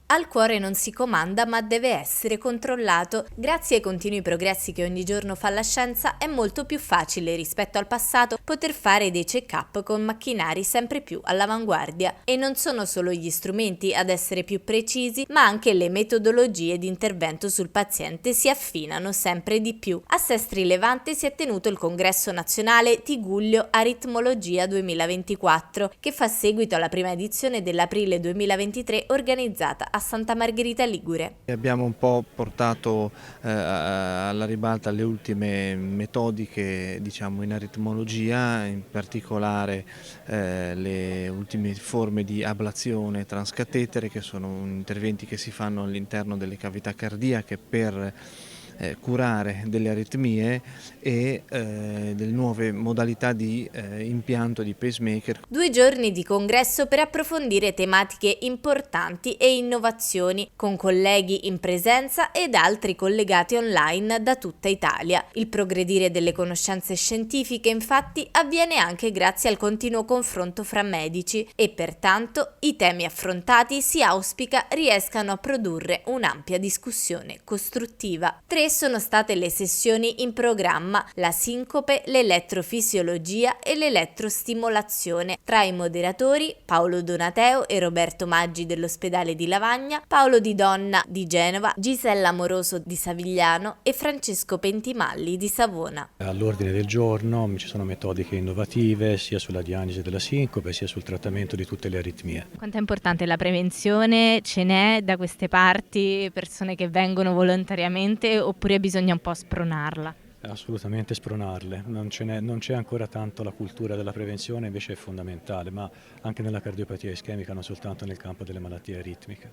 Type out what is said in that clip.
Al cuore non si comanda, ma deve essere controllato. Grazie ai continui progressi che ogni giorno fa la scienza, è molto più facile rispetto al passato poter fare dei check-up con macchinari sempre più all'avanguardia. E non sono solo gli strumenti ad essere più precisi, ma anche le metodologie di intervento sul paziente si affinano sempre di più. A Sestri Levante si è tenuto il Congresso Nazionale Tigullio Aritmologia 2024, che fa seguito alla prima edizione dell'aprile 2023 organizzata a Santa Margherita Ligure. Abbiamo un po' portato alla ribalta le ultime metodiche, diciamo, in aritmologia, in particolare le ultime forme di ablazione transcatetere, che sono interventi che si fanno all'interno delle cavità cardiache per curare delle aritmie e delle nuove modalità di impianto di pacemaker. 2 giorni di congresso per approfondire tematiche importanti e innovazioni con colleghi in presenza ed altri collegati online da tutta Italia. Il progredire delle conoscenze scientifiche infatti avviene anche grazie al continuo confronto fra medici e pertanto i temi affrontati si auspica riescano a produrre un'ampia discussione costruttiva. 3 sono state le sessioni in programma: la sincope, l'elettrofisiologia e l'elettrostimolazione. Tra i moderatori Paolo Donateo e Roberto Maggi dell'ospedale di Lavagna, Paolo Di Donna di Genova, Gisella Moroso di Savigliano e Francesco Pentimalli di Savona. All'ordine del giorno ci sono metodiche innovative sia sulla diagnosi della sincope sia sul trattamento di tutte le aritmie. Quanto è importante la prevenzione? Ce n'è da queste parti persone che vengono volontariamente oppure bisogna un po' spronarla? Assolutamente spronarle, non c'è ancora tanto la cultura della prevenzione, invece è fondamentale, ma anche nella cardiopatia ischemica, non soltanto nel campo delle malattie aritmiche.